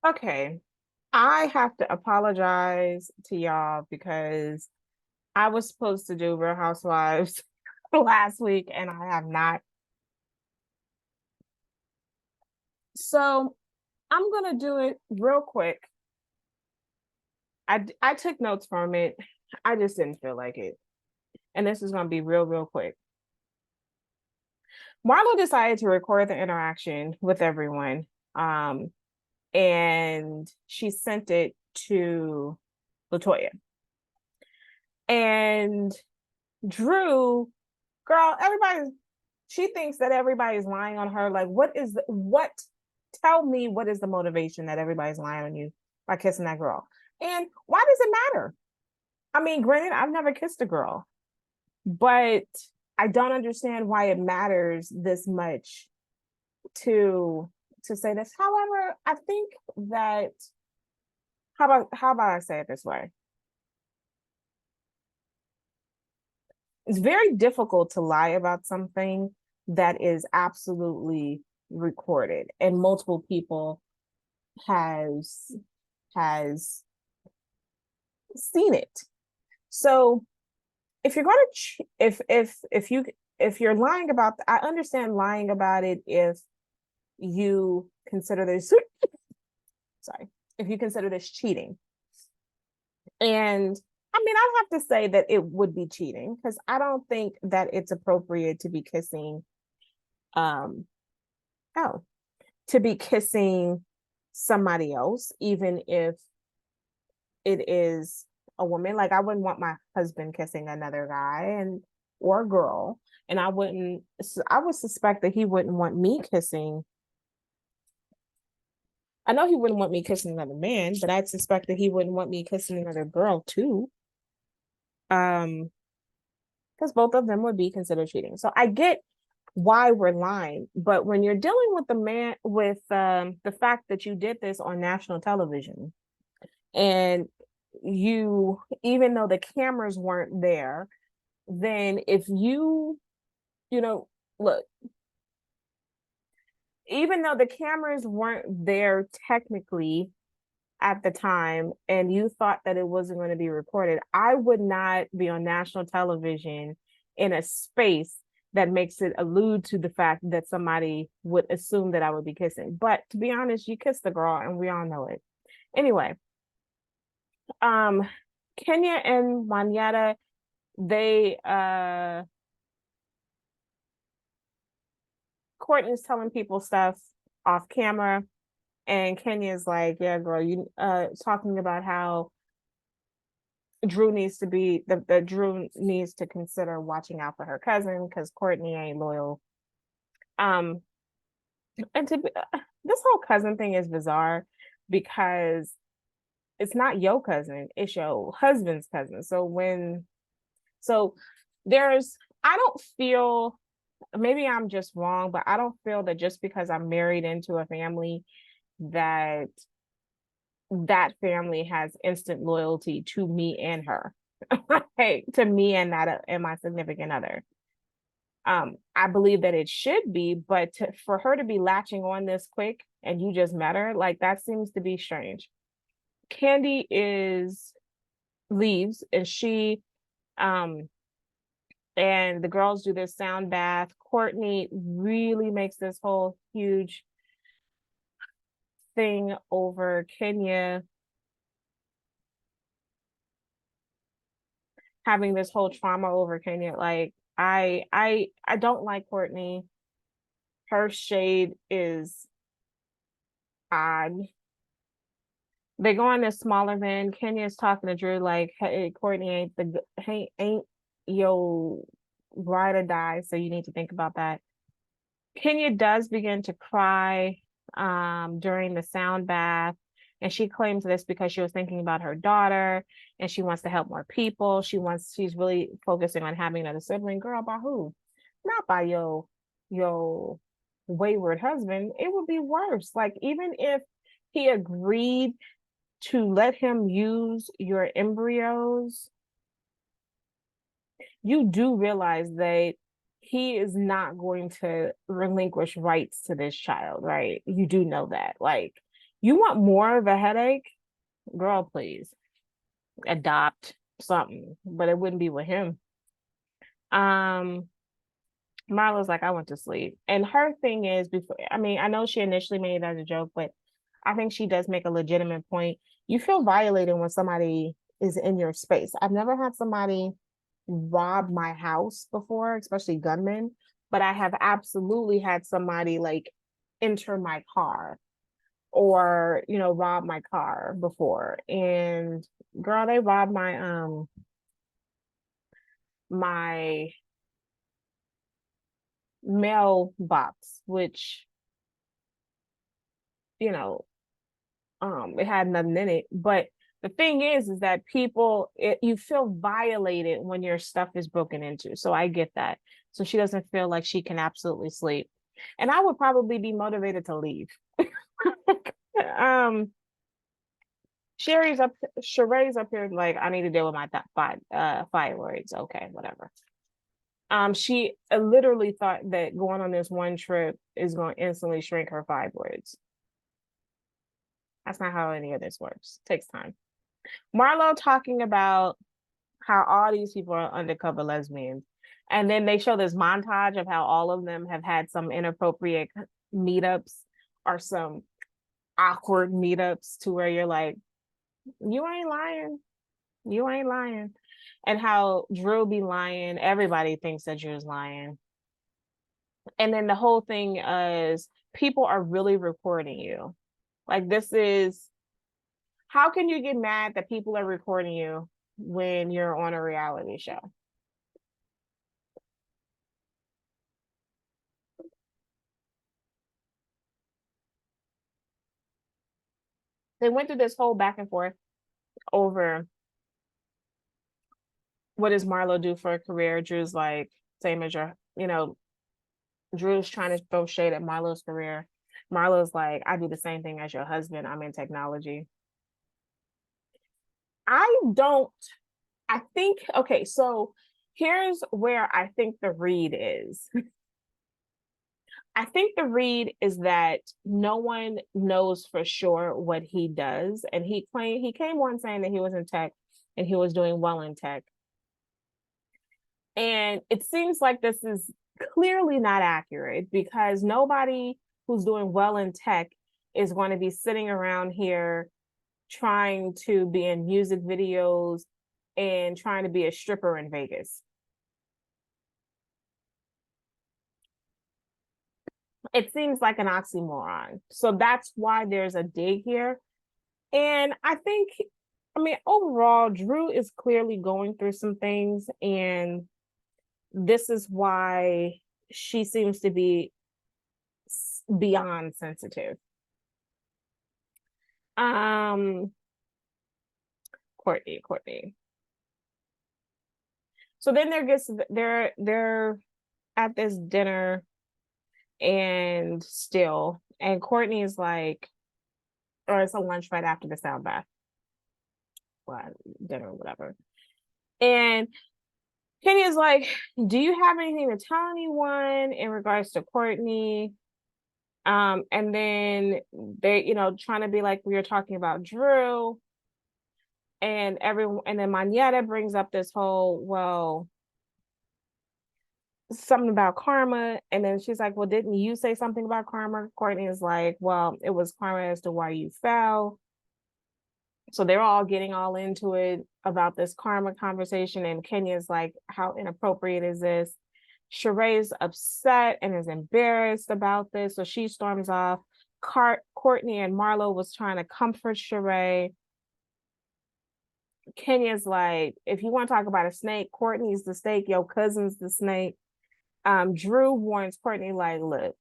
Okay, I have to apologize to y'all because I was supposed to do Real Housewives last week and I have not. So I'm gonna do it real quick. I took notes from it. I just didn't feel like it. And this is gonna be real quick. Marlo decided to record the interaction with everyone. Um, and she sent it to Latoya. And Drew, girl, she thinks that everybody's lying on her. Like, tell me what is the motivation that everybody's lying on you by kissing that girl? And why does it matter? I mean, granted, I've never kissed a girl, but I don't understand why it matters this much to say this. However, I think that how about I say it this way? It's very difficult to lie about something that is absolutely recorded and multiple people has seen it. So if you're going to if you're lying about, I understand lying about it if you consider this sorry, if you consider this cheating. And I mean, I'd have to say that it would be cheating because I don't think that it's appropriate to be kissing um oh to be kissing somebody else, even if it is a woman. Like, I wouldn't want my husband kissing another guy and or girl, and I would suspect that he wouldn't want me kissing. I know he wouldn't want me kissing another man, but I'd suspect that he wouldn't want me kissing another girl too. Um, because both of them would be considered cheating. So I get why we're lying, but when you're dealing with the fact that you did this on national television, and you, even though the cameras weren't there, then if you know, look, even though the cameras weren't there technically at the time and you thought that it wasn't going to be recorded, I would not be on national television in a space that makes it allude to the fact that somebody would assume that I would be kissing. But to be honest, you kissed the girl and we all know it. Anyway, um, Kenya and Manyata, they Courtney's telling people stuff off camera, and Kenya's like, yeah, girl, you talking about how Drew needs to be the Drew needs to consider watching out for her cousin because Courtney ain't loyal. Um, and this whole cousin thing is bizarre because it's not your cousin, it's your husband's cousin. So there's I don't feel, maybe I'm just wrong, but I don't feel that just because I'm married into a family that that family has instant loyalty to me and her, right? To me and that and my significant other. I believe that it should be, but for her to be latching on this quick and you just met her, like, that seems to be strange. Candy is leaves and she and the girls do this sound bath. Courtney really makes this whole huge thing over Kenya having this whole trauma over Kenya. Like, I don't like Courtney. Her shade is odd. They go on this smaller van. Kenya's talking to Drew like, "Hey, Courtney ain't yo ride or die, so you need to think about that." Kenya does begin to cry during the sound bath, and she claims this because she was thinking about her daughter and she wants to help more people. She's really focusing on having another sibling. Girl, by who? Not by yo wayward husband. It would be worse. Like, even if he agreed to let him use your embryos, you do realize that he is not going to relinquish rights to this child, right? You do know that. Like, You want more of a headache? Girl, please adopt something, but it wouldn't be with him. Um, Marlo's like, I went to sleep. And her thing is before, I mean, I know she initially made it as a joke, but I think she does make a legitimate point. You feel violated when somebody is in your space. I've never had somebody rob my house before, especially gunmen, but I have absolutely had somebody like enter my car or, rob my car before. And girl, they robbed my mailbox, which, you know, it had nothing in it. But the thing is that you feel violated when your stuff is broken into. So I get that. So she doesn't feel like she can absolutely sleep. And I would probably be motivated to leave. um Sheree's up here like, I need to deal with my thyroids. Okay, whatever. She literally thought that going on this one trip is going to instantly shrink her fibroids. That's not how any of this works. It takes time. Marlo talking about how all these people are undercover lesbians. And then they show this montage of how all of them have had some inappropriate meetups or some awkward meetups to where you're like, you ain't lying. You ain't lying. And how Drew be lying. Everybody thinks that Drew's lying. And then the whole thing is people are really recording you. Like, this is, how can you get mad that people are recording you when you're on a reality show? They went through this whole back and forth over what does Marlo do for a career. Drew's like, same as Drew's trying to throw shade at Marlo's career. Marlo's like, I do the same thing as your husband. I'm in technology. I think, okay, so here's where I think the read is. I think the read is that no one knows for sure what he does. And he came on saying that he was in tech and he was doing well in tech. And it seems like this is clearly not accurate because nobody who's doing well in tech is going to be sitting around here trying to be in music videos and trying to be a stripper in Vegas. It seems like an oxymoron. So that's why there's a dig here. And I mean, overall, Drew is clearly going through some things, and this is why she seems to be beyond sensitive. Um, Courtney. So then they're at this dinner and Courtney is like, or it's a lunch right after the sound bath, well, dinner or whatever. And Kenya's like, do you have anything to tell anyone in regards to Courtney? And then they, trying to be like, we were talking about Drew. And then Manetta brings up this whole, well, something about karma. And then she's like, well, didn't you say something about karma? Courtney is like, well, it was karma as to why you fell. So they're all getting all into it about this karma conversation. And Kenya's like, how inappropriate is this? Sheree's upset and is embarrassed about this. So she storms off. Courtney and Marlo was trying to comfort Sheree. Kenya's like, if you want to talk about a snake, Courtney's the snake, your cousin's the snake. Drew warns Courtney, like, look,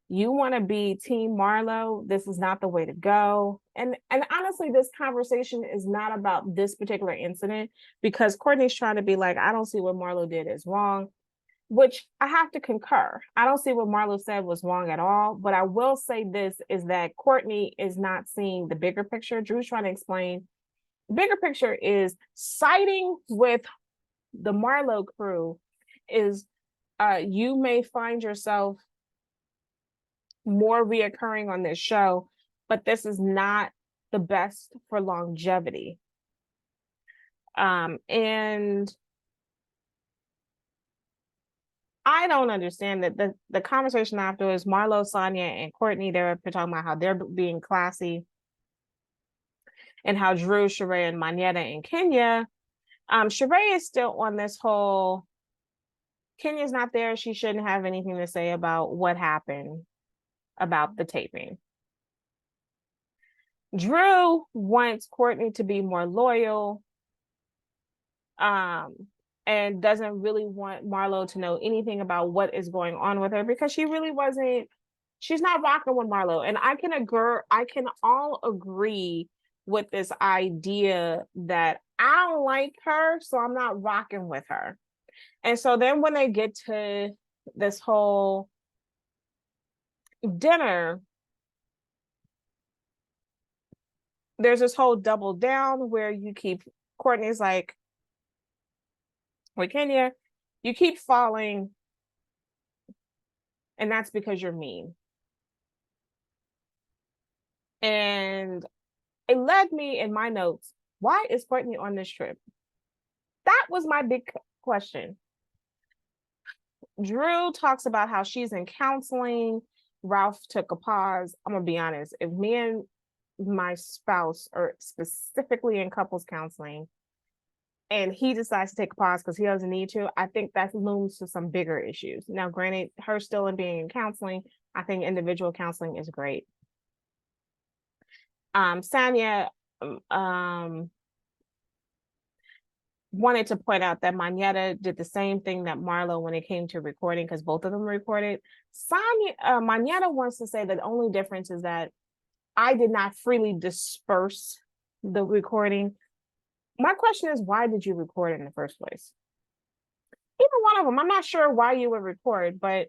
you want to be Team Marlo, this is not the way to go. And honestly, this conversation is not about this particular incident because Courtney's trying to be like, I don't see what Marlo did is wrong, which I have to concur. I don't see what Marlo said was wrong at all. But I will say this is that Courtney is not seeing the bigger picture. Drew's trying to explain the bigger picture is siding with the Marlo crew is you may find yourself more reoccurring on this show, but this is not the best for longevity. And I don't understand that the conversation afterwards, Marlo, Sonia, and Courtney, they were talking about how they're being classy and how Drew, Sheree, and Manetta and Kenya. Sheree is still on this whole Kenya's not there. She shouldn't have anything to say about what happened about the taping. Drew wants Courtney to be more loyal, and doesn't really want Marlo to know anything about what is going on with her because she really wasn't. She's not rocking with Marlo, and I can all agree with this idea that I don't like her, so I'm not rocking with her. And so then when they get to this whole dinner, there's this whole double down where you keep Courtney's like, with Kenya, you keep falling, and that's because you're mean. And it led me in my notes, why is Courtney on this trip? That was my big question. Drew talks about how she's in counseling. Ralph took a pause. I'm gonna be honest, if me and my spouse are specifically in couples counseling and he decides to take a pause because he doesn't need to, I think that looms to some bigger issues. Now, granted, her still in being in counseling, I think individual counseling is great. Sanya wanted to point out that Manetta did the same thing that Marlo when it came to recording, because both of them recorded. Manetta wants to say that the only difference is that I did not freely disperse the recording. My question is, why did you record in the first place? Either one of them, I'm not sure why you would record, but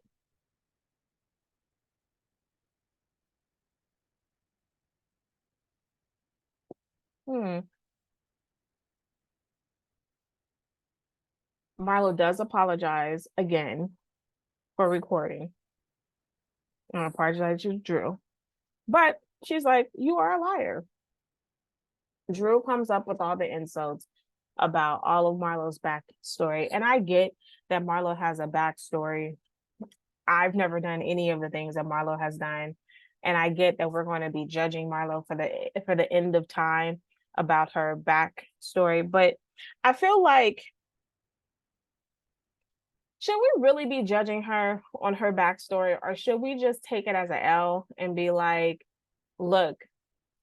Marlo does apologize again for recording. I apologize to Drew. But she's like, you are a liar. Drew comes up with all the insults about all of Marlo's backstory. And I get that Marlo has a backstory. I've never done any of the things that Marlo has done. And I get that we're going to be judging Marlo for the end of time about her backstory. But I feel like, should we really be judging her on her backstory, or should we just take it as an L and be like, look,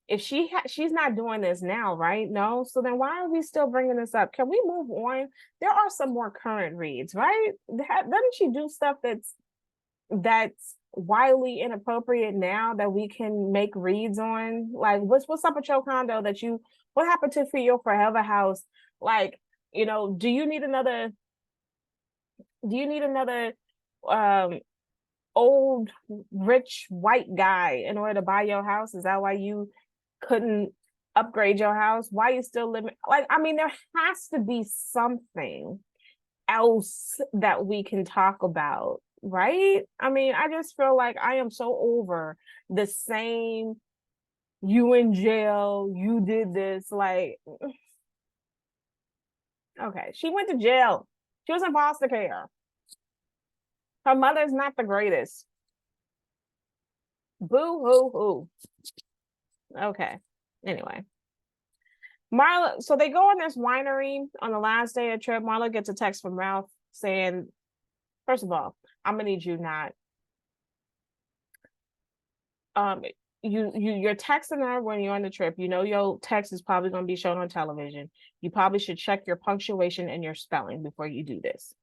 if she's not doing this now, right? No, so then why are we still bringing this up? Can we move on? There are some more current reads, right? Doesn't she do stuff that's wildly inappropriate now that we can make reads on? Like, what's up with your condo that you? What happened to for your forever house? Like, do you need another old rich white guy in order to buy your house? Is that why you couldn't upgrade your house? Why you still living? Like, I mean, there has to be something else that we can talk about, right? I mean, I just feel like I am so over the same, you in jail, you did this. Like, okay, she went to jail. She was in foster care. Her mother's not the greatest. Boo hoo hoo. Okay. Anyway. Marla, so they go on this winery on the last day of the trip. Marla gets a text from Ralph saying, first of all, I'm gonna need you not you're texting her when you're on the trip. Your text is probably going to be shown on television. You probably should check your punctuation and your spelling before you do this.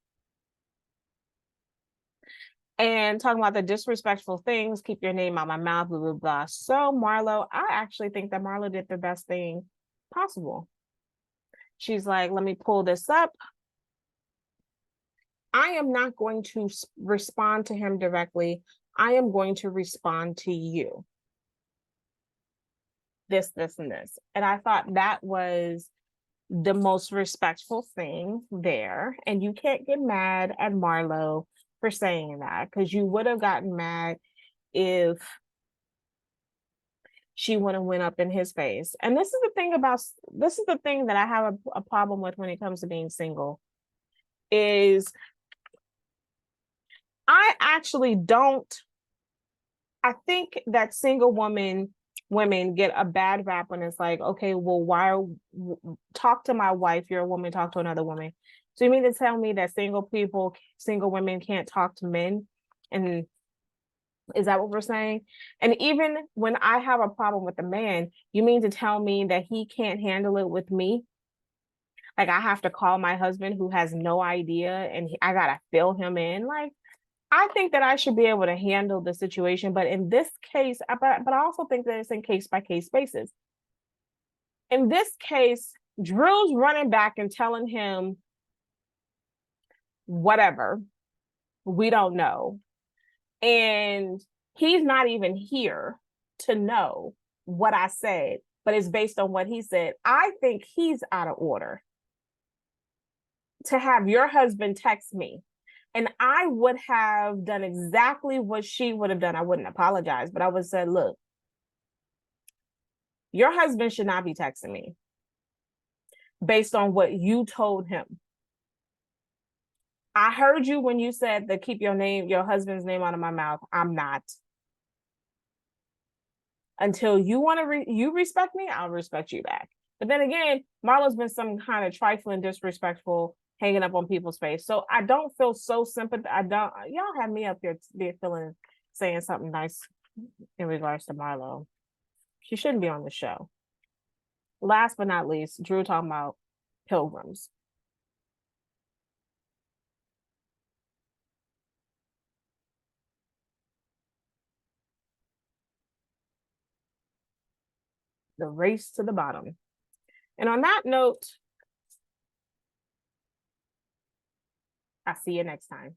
And talking about the disrespectful things, keep your name out my mouth, blah, blah, blah. So Marlo, I actually think that Marlo did the best thing possible. She's like, let me pull this up. I am not going to respond to him directly. I am going to respond to you. This, and this. And I thought that was the most respectful thing there. And you can't get mad at Marlo for saying that, because you would have gotten mad if she wouldn't went up in his face. And this is the thing that I have a problem with when it comes to being single is I actually don't I think that single women get a bad rap when it's like, okay, well, talk to my wife? You're a woman, talk to another woman. So you mean to tell me that single women can't talk to men? And is that what we're saying? And even when I have a problem with a man, you mean to tell me that he can't handle it with me? Like I have to call my husband who has no idea and I gotta fill him in. Like I think that I should be able to handle the situation, but in this case, but I also think that it's in case by case basis. In this case, Drew's running back and telling him whatever. We don't know. And he's not even here to know what I said, but it's based on what he said. I think he's out of order to have your husband text me. And I would have done exactly what she would have done. I wouldn't apologize, but I would have said, look, your husband should not be texting me based on what you told him. I heard you when you said that keep your husband's name out of my mouth. I'm not. Until you want to you respect me, I'll respect you back. But then again, Marlo's been some kind of trifling, disrespectful, hanging up on people's face. So I don't feel so sympathetic. Y'all have me up here feeling saying something nice in regards to Marlo. She shouldn't be on the show. Last but not least, Drew talking about pilgrims. The race to the bottom. And on that note, I'll see you next time.